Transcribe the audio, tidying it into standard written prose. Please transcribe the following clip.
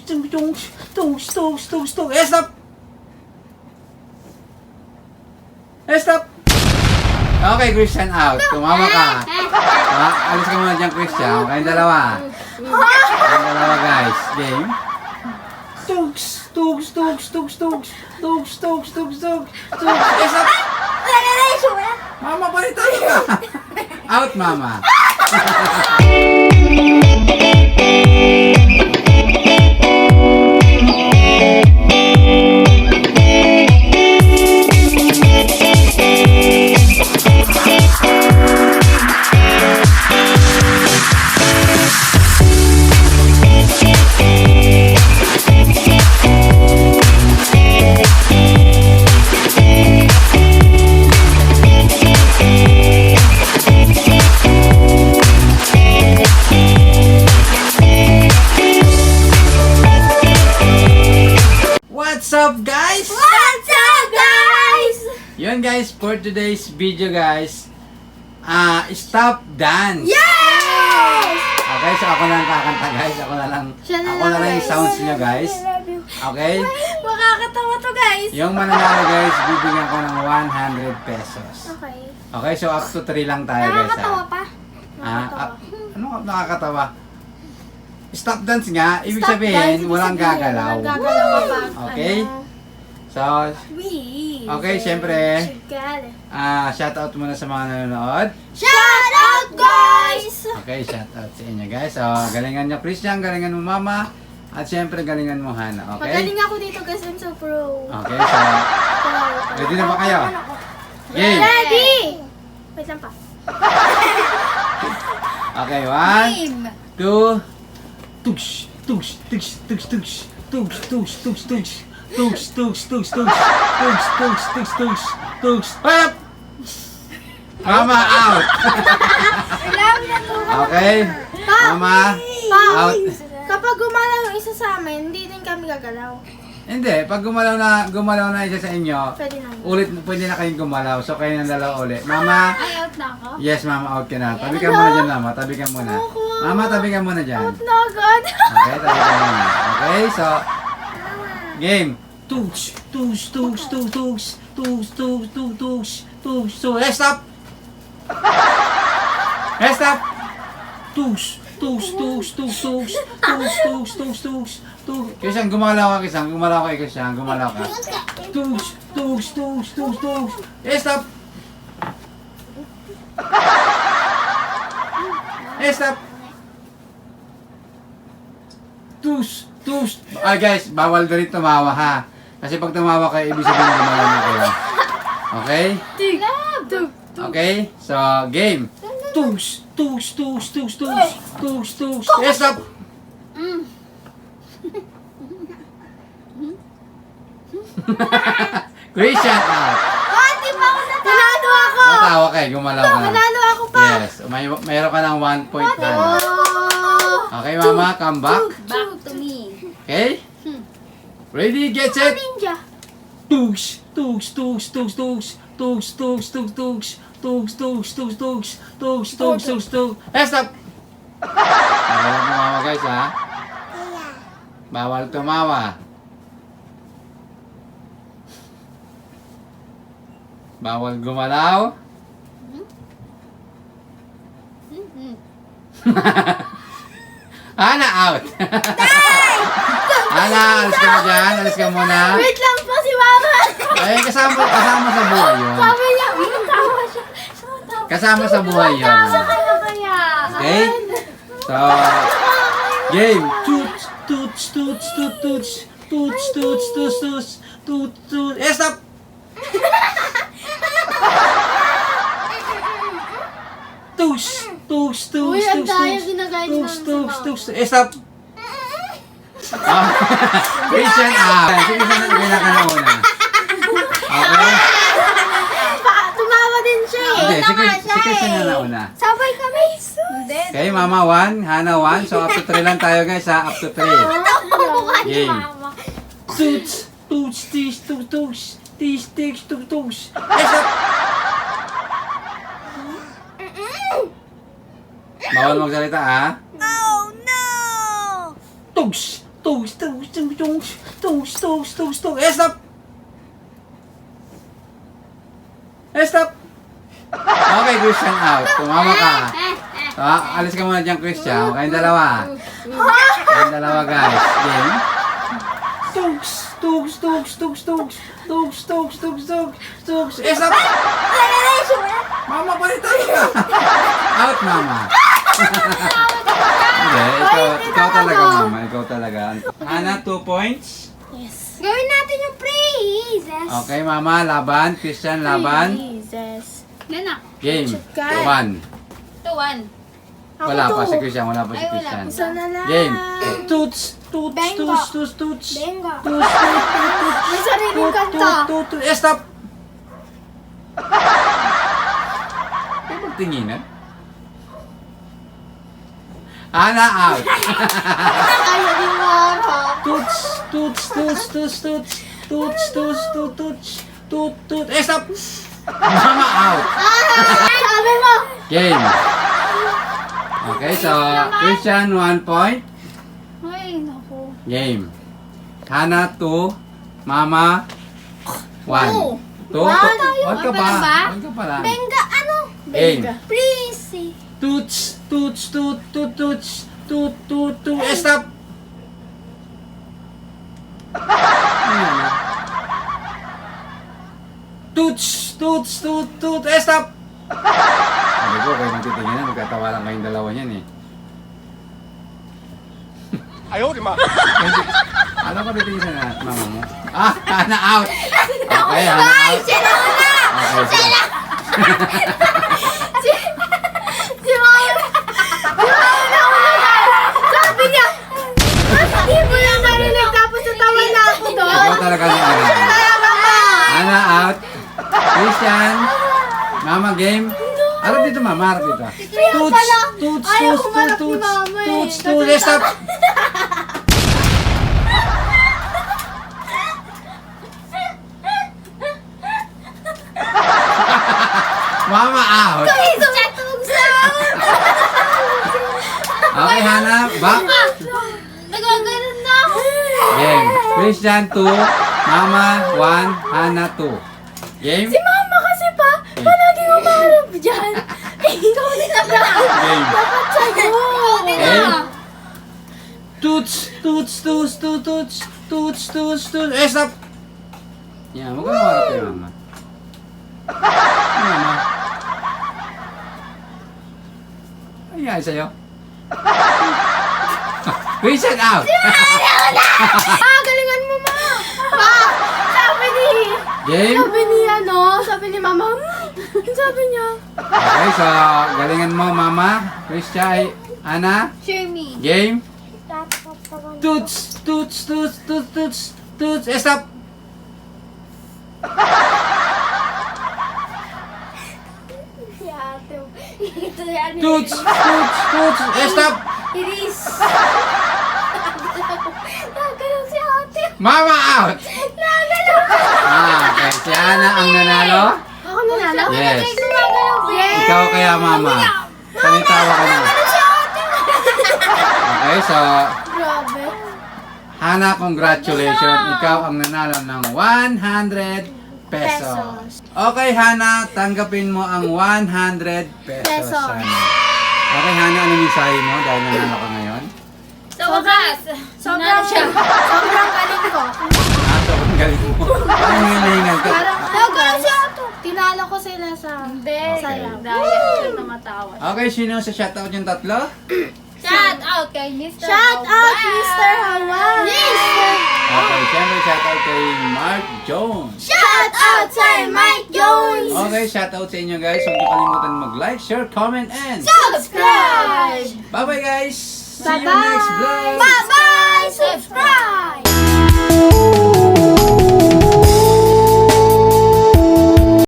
Stop! Stop! Okay, Christian out. Tumama ka. Alis ka muna dyan, Christian. Kayong dalawa. Kayong dalawa, guys. Game. Stop! Mama, palito ka. Out, mama. What's up, guys? What's up, guys? Yun, guys, for today's video, guys, stop dance. Yes! Okay, so ako na lang kakanta, guys. Ako na lang yung sounds nyo, guys. Okay? Makakatawa to, guys. Yung mananalo, guys, bibigyan ko ng 100 pesos. Okay. Okay, so up to 3 lang tayo, guys. Nakakatawa pa? Ano nakakatawa? Stop dance nga, ibig Stop sabihin, dance, ibig walang sabihin, gagalaw. walang gagalaw kapag, Okay? So, okay, syempre, shoutout muna sa mga nanonood. Shout out, guys! Okay, shoutout sa inyo, guys. So, galingan nyo, Christian, galingan mo, Mama. At syempre, galingan mo, Hana. Okay? Magaling ako dito, guys. I'm so pro. Okay, so, ready na ba kayo? Game! Ready! Wait lang pa. Okay, 1, 2, tugs, tugs, tugs, tugs, tugs, tugs, tugs, tugs, tugs, tugs, tugs, tugs, tugs, tugs, tugs, tugs, tugs, tugs, up! Mama, out! Okay, Mama, out. Kapag gumalaw yung isa sa amin, hindi din kami gagalaw. Hindi, pag gumalaw na isa sa inyo, Pwede na. pwede na kayong gumalaw. So, kayo ng dalawa ulit. Mama, Ay, out na ako? yes, Mama, out ka na. Tabi ka muna dyan, Mama. Tabi ka muna. Mama, tabi ka muna dyan. Out na agad. Okay, tabi ka muna. Okay, so, game. Tugs, tugs, tugs, tugs, tugs, tugs, tugs, tugs, tugs, tugs, tugs. Stop! Stop! Tugs, tugs, tugs, tugs, tugs, tugs, tugs, tugs, tugs, tugs. Christian, gumalaw ka, Christian. Gumalaw ka, Christian. Gumalaw ka. Tugs, tugs, tugs, tugs, tugs. Stop! Stop! Tugs, tugs. Guys, bawal na rin tumawa, ha? Kasi pag tumawa kayo, ibig sabihin gumalaw na kayo. Okay? Okay? So, game. Tugs, tugs, tugs, tugs, tugs, tugs, tugs. Stop! Christian, out. Di ba ako natalo? Nanalo ako! Matawa kayo, gumalaw ka na. Nanalo ako pa! Yes, mayroon ka ng 1 point na. Oh! Okay, Mama, come back. Back to me. Okay? Ready, get set. Ninja. Tugs, tugs, tugs, tugs, tugs, tugs, tugs, tugs, tugs, tugs, tugs, tugs, tugs, tugs, tugs, tugs, tugs. Stop! Bawal tumawa, guys, ha? Bawal tumawa. Bawal gumalaw. Ana, out! Ana, alis ka na dyan. Alis ka muna. Wait lang po si Mama. Ay, kasama sa buhay yun. Sabi niya, tawa siya. Kasama sa buhay yun. Tawa kayo kaya. Okay? So, game. Toots, toots, toots, toots, toots, toots, toots, toots, toots, toots, toots. Stop! Toots, toots, toots, Uy, ang toots, daya toots, ginagaya niyo toots, ng toots, sabaw. toots. Stop! Christian out. Sige, sana ka na una. Okay? Tumawa din siya eh. Hindi, si Christian na nauna. Sabay kami. Hindi. Okay, Mama 1, Hana 1. So, up to 3 lang tayo, guys, ha? Up to 3. Game. Toots, toots, tis, toots, toots, tis, tis, toots, toots. Stop! Bawal magsalita, ha? Oh no! Tugs, Tugs. Stop! Stop! Okay, Christian out. Tumama ka. Alis ka muna dyan, Christian. Kayong dalawa. Kayong dalawa, guys. Game. Tugs. Stop! Mama, balitan ka. Out, mama. Hindi, ikaw talaga, mama. Ikaw talaga. Hana, 2 points. Yes. Gawin natin yung praises. Okay, mama. Laban. Christian, laban. Praises. Gana. Game. Guys. 1. 2-1. Wala pa si Two. Christian. Wala pa si Ay, wala. Christian. Isa na lang. Game. Tuts. Bengo. Bengo. Tuts. May sariling kanta. Stop! Ay, magtinginan. Hana, out. Ayaw ni Mara. Stop! Mama, out. Sabi mo. Game. Okay, so Christian 1 point. Ay, naku. Game. Hana 2. Mama 1. Two. 2. One. Huwag ka One pa pa. lang ba? Huwag ka pa lang. Benga, ano? Game. Prissy. Stop! Stop! Sabi ko, kayo magtitingin na, magkatawa lang kayong dalawa niyan eh. 哎呦我的妈！ Alam ko titingin sa mama mo. Hana out! Okay, Hana out. Siya na una! Okay, sige. Si Mara! na una! Sabi niya! Hindi mo lang narinig tapos natawa na ako doon. Ikaw talaga ni Hana. Kaya mama! Hana out. Christian. Mama game. Harap dito, mama. Harap dito. Ayaw kumarap ni mama eh. Stop! Mama out. Okay, Hana. Back. Nagaganon na ako. Game. Christian 2. Mama 1. Hana 2. Game. Si mama kasi pa, palagi umarap dyan. Ikaw din ang Game. dapat sa'yo. Game. Stop! Yan, huwag ka nawarap kay mama. Mama. Ayan sa'yo. Christian out! Galingan mo, ma! Pa! Game? Sabi ni mama, sabi niya. Okay, so galingan mo mama. Christian, Ana. Share me. Game. Stop! Si ate. Ito yan. Stop! Iris. Nagalaw si ate. Mama out! Nagalaw. Okay, si Ana ang nanalo. Ako nanalo? Yes. Yes. Ikaw kaya mama. Tanitawa ka na. Si ate. Okay, so Grabe. Hana, congratulations. Ikaw ang nanalo ng 100 pesos. Okay, Hana, tanggapin mo ang 100 pesos. Pesos. Hana. Okay, Hana, ano mensahe mo dahil nanalo ka ngayon? Sa wakas. Sobrang galing ko. Ang galing mo. Ang hilingan ka. Nagalaw si ate. Tinalo ko sila sa Hindi. sayaw. Dahil siya na matawad. Okay, sino sa shoutout yung tatlo? Shout out kay Mr. Shout out, Hawaii. Mr. Hawaii! Yes! Okay, syempre shoutout kay Mark Jones. Shout out kay Mike Jones! Okay, shoutout sa inyo guys. Huwag niyo kalimutan mag-like, share, comment, and Subscribe! bye-bye guys! See you Bye-bye! next vlog! Bye-bye! Subscribe!